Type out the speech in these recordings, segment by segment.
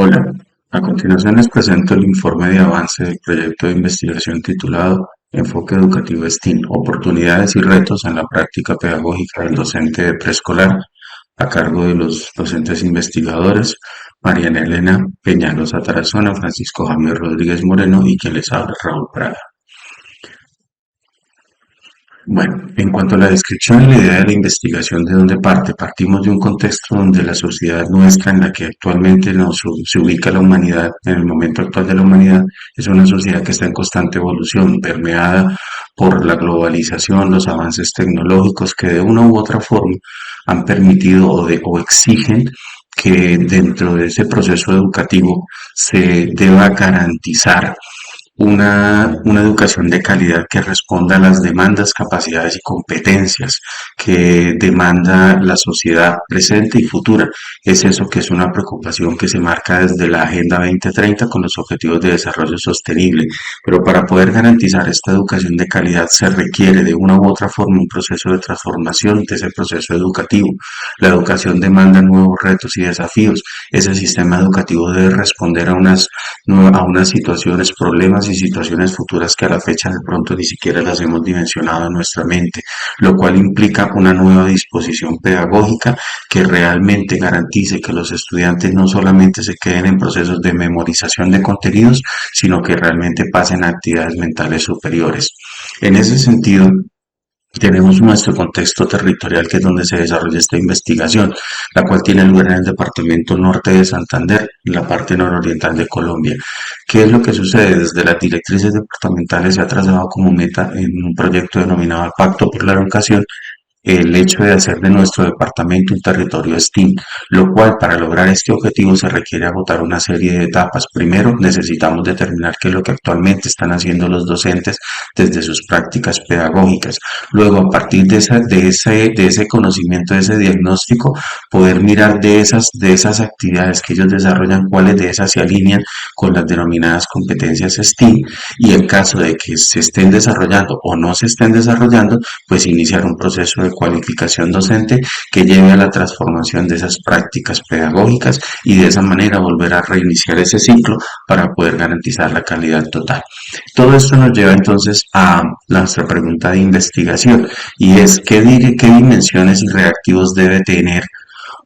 Hola, a continuación les presento el informe de avance del proyecto de investigación titulado Enfoque Educativo STEAM, Oportunidades y Retos en la Práctica Pedagógica del Docente de Preescolar, a cargo de los docentes investigadores Mariana Elena Peñalosa Tarazona, Francisco Javier Rodríguez Moreno y quien les habla, Raúl Prada. Bueno, en cuanto a la descripción y la idea de la investigación, ¿de dónde parte? Partimos de un contexto donde la sociedad nuestra en la que actualmente se ubica la humanidad, en el momento actual de la humanidad, es una sociedad que está en constante evolución, permeada por la globalización, los avances tecnológicos que de una u otra forma han permitido o exigen que dentro de ese proceso educativo se deba garantizar una educación de calidad que responda a las demandas, capacidades y competencias que demanda la sociedad presente y futura. Es eso que es una preocupación que se marca desde la Agenda 2030 con los Objetivos de Desarrollo Sostenible. Pero para poder garantizar esta educación de calidad se requiere de una u otra forma un proceso de transformación de ese proceso educativo. La educación demanda nuevos retos y desafíos. Ese sistema educativo debe responder a unas situaciones, problemas y situaciones futuras que a la fecha de pronto ni siquiera las hemos dimensionado en nuestra mente, lo cual implica una nueva disposición pedagógica que realmente garantice que los estudiantes no solamente se queden en procesos de memorización de contenidos, sino que realmente pasen a actividades mentales superiores. En ese sentido, tenemos nuestro contexto territorial, que es donde se desarrolla esta investigación, la cual tiene lugar en el departamento norte de Santander, en la parte nororiental de Colombia. ¿Qué es lo que sucede? Desde las directrices departamentales se ha trazado como meta en un proyecto denominado el Pacto por la Educación el hecho de hacer de nuestro departamento un territorio STEAM, lo cual para lograr este objetivo se requiere agotar una serie de etapas. Primero, necesitamos determinar qué es lo que actualmente están haciendo los docentes desde sus prácticas pedagógicas. Luego, a partir de ese conocimiento, de ese diagnóstico, poder mirar de esas actividades que ellos desarrollan, cuáles de esas se alinean con las denominadas competencias STEAM y en caso de que se estén desarrollando o no se estén desarrollando, pues iniciar un proceso de cualificación docente que lleve a la transformación de esas prácticas pedagógicas y de esa manera volver a reiniciar ese ciclo para poder garantizar la calidad total. Todo esto nos lleva entonces a nuestra pregunta de investigación y es qué dimensiones y reactivos debe tener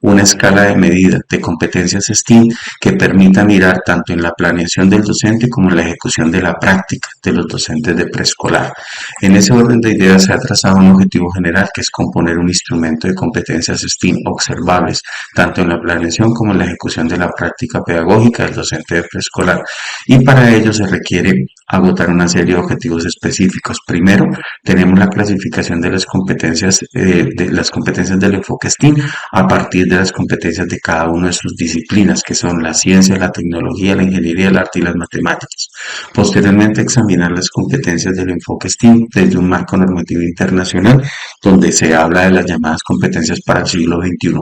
una escala de medida de competencias STEAM que permita mirar tanto en la planeación del docente como en la ejecución de la práctica de los docentes de preescolar. En ese orden de ideas se ha trazado un objetivo general que es componer un instrumento de competencias STEAM observables tanto en la planeación como en la ejecución de la práctica pedagógica del docente de preescolar y para ello se requiere agotar una serie de objetivos específicos. Primero, tenemos la clasificación de las competencias del enfoque STEAM a partir de las competencias de cada una de sus disciplinas, que son la ciencia, la tecnología, la ingeniería, el arte y las matemáticas. Posteriormente, examinar las competencias del enfoque STEAM desde un marco normativo internacional, donde se habla de las llamadas competencias para el siglo XXI.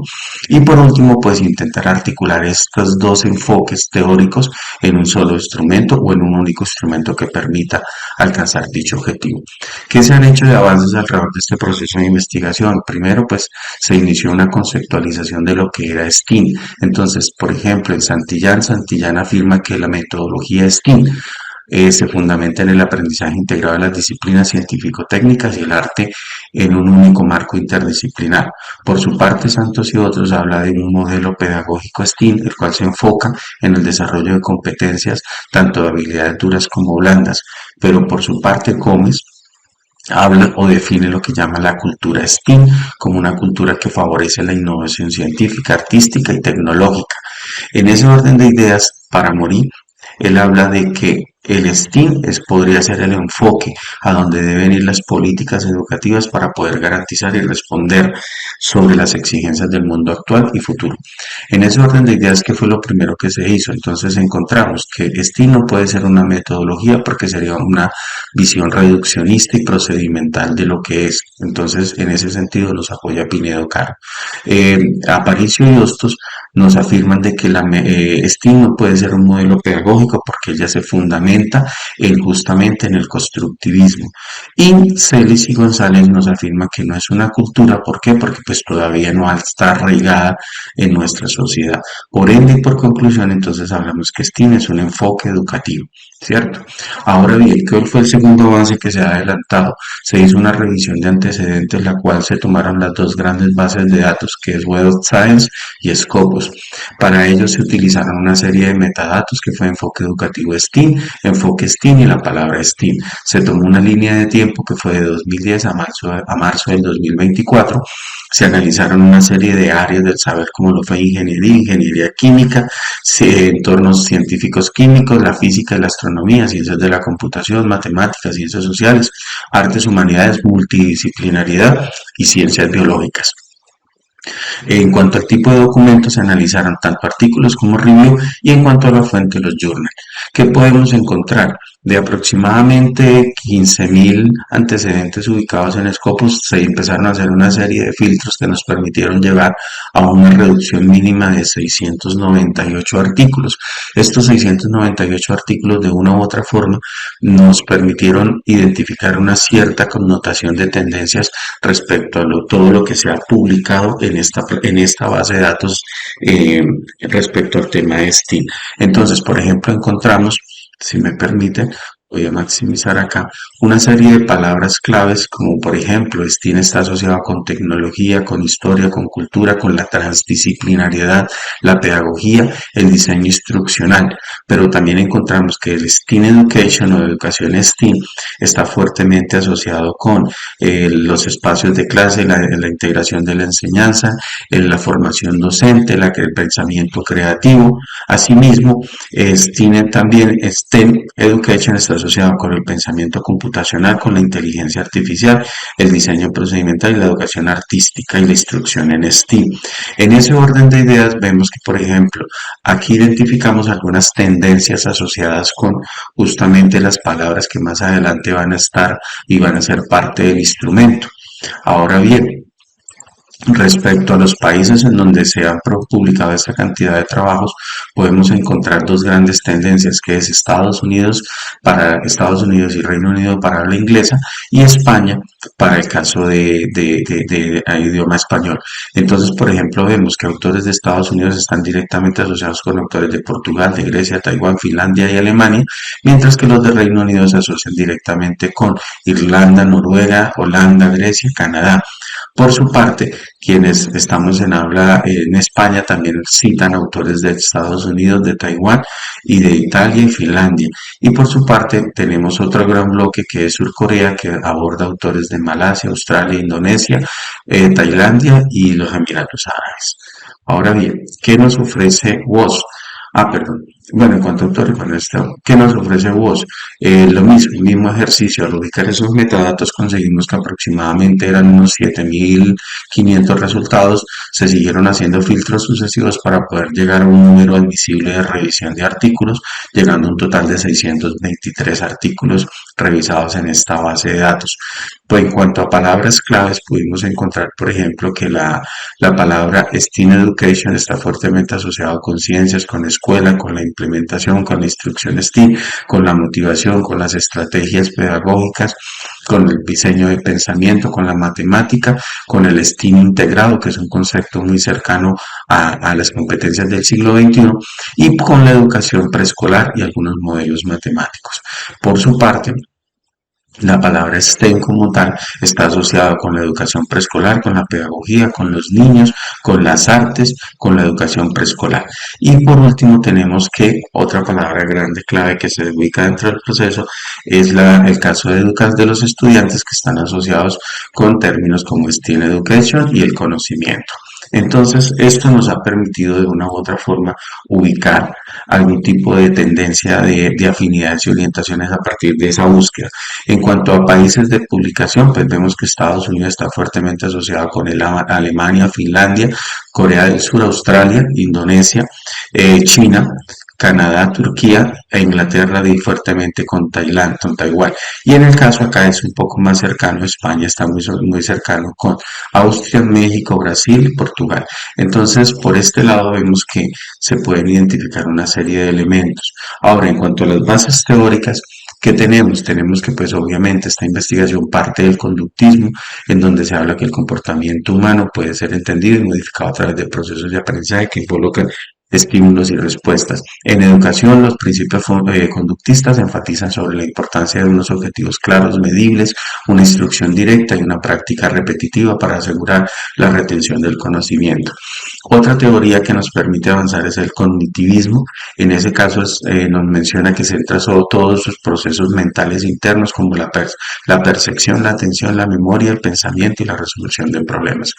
Y por último, pues intentar articular estos dos enfoques teóricos en un solo instrumento o en un único instrumento que permita alcanzar dicho objetivo. ¿Qué se han hecho de avances alrededor de este proceso de investigación? Primero, pues se inició una conceptualización de lo que era STEAM. Entonces, por ejemplo, en Santillán afirma que la metodología STEAM se fundamenta en el aprendizaje integrado de las disciplinas científico-técnicas y el arte en un único marco interdisciplinar. Por su parte, Santos y otros habla de un modelo pedagógico STEAM, el cual se enfoca en el desarrollo de competencias, tanto de habilidades duras como blandas, pero por su parte, Gómez habla o define lo que llama la cultura STEAM como una cultura que favorece la innovación científica, artística y tecnológica. En ese orden de ideas, para Morí, él habla de que el STEAM podría ser el enfoque a donde deben ir las políticas educativas para poder garantizar y responder sobre las exigencias del mundo actual y futuro. En ese orden de ideas, ¿qué fue lo primero que se hizo? Entonces encontramos que STEAM no puede ser una metodología porque sería una visión reduccionista y procedimental de lo que es. Entonces, en ese sentido, los apoya Pinedo Caro. Aparicio y Hostos nos afirman de que la STEAM no puede ser un modelo pedagógico porque ella se fundamenta fundamenta justamente en el constructivismo. Y Celis y González nos afirma que no es una cultura, ¿por qué? Porque pues todavía no está arraigada en nuestra sociedad. Por ende y por conclusión, entonces hablamos que STEAM es un enfoque educativo, ¿cierto? Ahora bien, ¿cuál fue el segundo avance que se ha adelantado? Se hizo una revisión de antecedentes, la cual se tomaron las dos grandes bases de datos, que es Web of Science y Scopus. Para ello se utilizaron una serie de metadatos que fue enfoque educativo STEAM, enfoque STEAM y la palabra STEAM. Se tomó una línea de tiempo que fue de 2010 a marzo del 2024. Se analizaron una serie de áreas del saber como lo fue ingeniería, ingeniería química, entornos científicos químicos, la física y la astronomía, ciencias de la computación, matemáticas, ciencias sociales, artes, humanidades, multidisciplinariedad y ciencias biológicas. En cuanto al tipo de documentos, se analizaron tanto artículos como review y en cuanto a la fuente, los journals. ¿Qué podemos encontrar? De aproximadamente 15.000 antecedentes ubicados en Scopus, se empezaron a hacer una serie de filtros que nos permitieron llegar a una reducción mínima de 698 artículos. Estos 698 artículos, de una u otra forma, nos permitieron identificar una cierta connotación de tendencias respecto a todo lo que se ha publicado en esta base de datos eh, respecto al tema de STEAM. Entonces, por ejemplo, encontramos, si me permiten, voy a maximizar acá, una serie de palabras claves como por ejemplo, STEAM está asociado con tecnología, con historia, con cultura, con la transdisciplinariedad, la pedagogía, el diseño instruccional, pero también encontramos que el STEAM Education o educación STEAM está fuertemente asociado con los espacios de clase, la integración de la enseñanza, la formación docente, el pensamiento creativo. Asimismo, STEAM también, STEM Education está asociado con el pensamiento computacional, con la inteligencia artificial, el diseño procedimental y la educación artística y la instrucción en STEAM. En ese orden de ideas vemos que, por ejemplo, aquí identificamos algunas tendencias asociadas con justamente las palabras que más adelante van a estar y van a ser parte del instrumento. Ahora bien, respecto a los países en donde se han publicado esta cantidad de trabajos, podemos encontrar dos grandes tendencias, que es Estados Unidos y Reino Unido para habla inglesa y España para el caso de idioma español. Entonces, por ejemplo, vemos que autores de Estados Unidos están directamente asociados con autores de Portugal, de Grecia, Taiwán, Finlandia y Alemania, mientras que los de Reino Unido se asocian directamente con Irlanda, Noruega, Holanda, Grecia, Canadá. Por su parte, quienes estamos en habla en España también citan autores de Estados Unidos, de Taiwán y de Italia y Finlandia. Y por su parte tenemos otro gran bloque que es Surcorea, que aborda autores de Malasia, Australia, Indonesia, Tailandia y los Emiratos Árabes. Ahora bien, ¿qué nos ofrece WOS? Perdón. Bueno, en cuanto a autores, bueno, ¿qué nos ofrece WOS? Lo mismo, el mismo ejercicio. Al ubicar esos metadatos conseguimos que aproximadamente eran unos 7.500 resultados. Se siguieron haciendo filtros sucesivos para poder llegar a un número admisible de revisión de artículos, llegando a un total de 623 artículos revisados en esta base de datos. Pues en cuanto a palabras claves, pudimos encontrar, por ejemplo, que la palabra STEAM Education está fuertemente asociado con ciencias, con escuela, con la implementación, con la instrucción STEAM, con la motivación, con las estrategias pedagógicas, con el diseño de pensamiento, con la matemática, con el STEAM integrado, que es un concepto muy cercano a las competencias del siglo XXI, y con la educación preescolar y algunos modelos matemáticos. Por su parte, la palabra STEM como tal está asociada con la educación preescolar, con la pedagogía, con los niños, con las artes, con la educación preescolar. Y por último tenemos que otra palabra grande clave que se ubica dentro del proceso es el caso de los estudiantes, que están asociados con términos como STEAM Education y el conocimiento. Entonces, esto nos ha permitido de una u otra forma ubicar algún tipo de tendencia de afinidades y orientaciones a partir de esa búsqueda. En cuanto a países de publicación, pues vemos que Estados Unidos está fuertemente asociado con Alemania, Finlandia, Corea del Sur, Australia, Indonesia, China, Canadá, Turquía e Inglaterra di fuertemente con Taiwán. Y en el caso acá es un poco más cercano, España está muy cercano con Austria, México, Brasil y Portugal. Entonces, por este lado vemos que se pueden identificar una serie de elementos. Ahora, en cuanto a las bases teóricas, ¿qué tenemos? Tenemos que, pues, obviamente, esta investigación parte del conductismo, en donde se habla que el comportamiento humano puede ser entendido y modificado a través de procesos de aprendizaje que involucran estímulos y respuestas. En educación, los principios conductistas enfatizan sobre la importancia de unos objetivos claros, medibles, una instrucción directa y una práctica repetitiva para asegurar la retención del conocimiento. Otra teoría que nos permite avanzar es el cognitivismo. En ese caso nos menciona que centra sobre todos sus procesos mentales internos como la percepción, la atención, la memoria, el pensamiento y la resolución de problemas.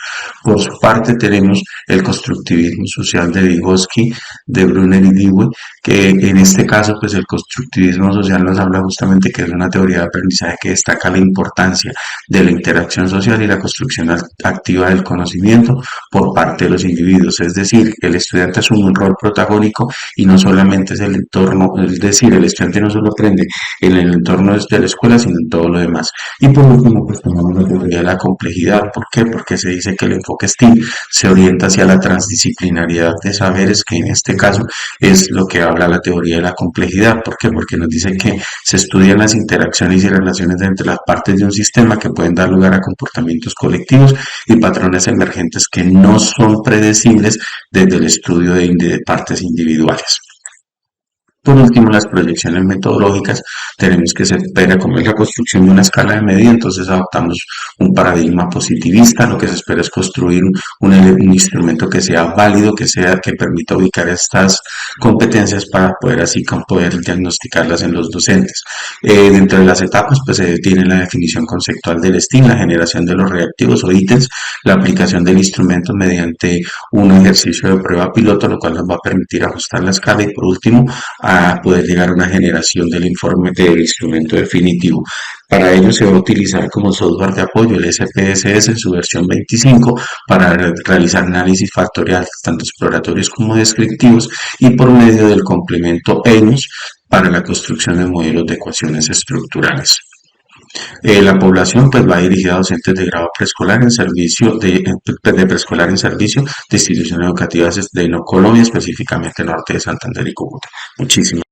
Por su parte tenemos el constructivismo social de Vygotsky, de Brunner y Dewey, que en este caso pues el constructivismo social nos habla justamente que es una teoría de aprendizaje que destaca la importancia de la interacción social y la construcción activa del conocimiento por parte de los individuos, es decir, el estudiante asume un rol protagónico y no solamente es el entorno, es decir, el estudiante no solo aprende en el entorno de la escuela, sino en todo lo demás. Y por último, pues tomamos la teoría de la complejidad. ¿Por qué? Porque se dice que el enfoque STEAM se orienta hacia la transdisciplinariedad de saberes, que en este caso es lo que habla la teoría de la complejidad. ¿Por qué? Porque nos dice que se estudian las interacciones y relaciones entre las partes de un sistema que pueden dar lugar a comportamientos colectivos y patrones emergentes que no son predecibles desde el estudio de partes individuales. Por último, las proyecciones metodológicas, tenemos que se espera como es la construcción de una escala de medida, entonces adoptamos un paradigma positivista, lo que se espera es construir un instrumento que sea válido, que permita ubicar estas competencias para poder así poder diagnosticarlas en los docentes. Dentro de las etapas, pues se tiene la definición conceptual del STEAM, la generación de los reactivos o ítems, la aplicación del instrumento mediante un ejercicio de prueba piloto, lo cual nos va a permitir ajustar la escala y por último, a poder llegar a una generación del informe del instrumento definitivo. Para ello se va a utilizar como software de apoyo el SPSS en su versión 25 para realizar análisis factorial tanto exploratorios como descriptivos y por medio del complemento ENUS para la construcción de modelos de ecuaciones estructurales. La población pues va dirigida a docentes de grado preescolar en servicio de preescolar en servicio de instituciones educativas de no Colombia, específicamente norte de Santander y Cúcuta. Muchísimas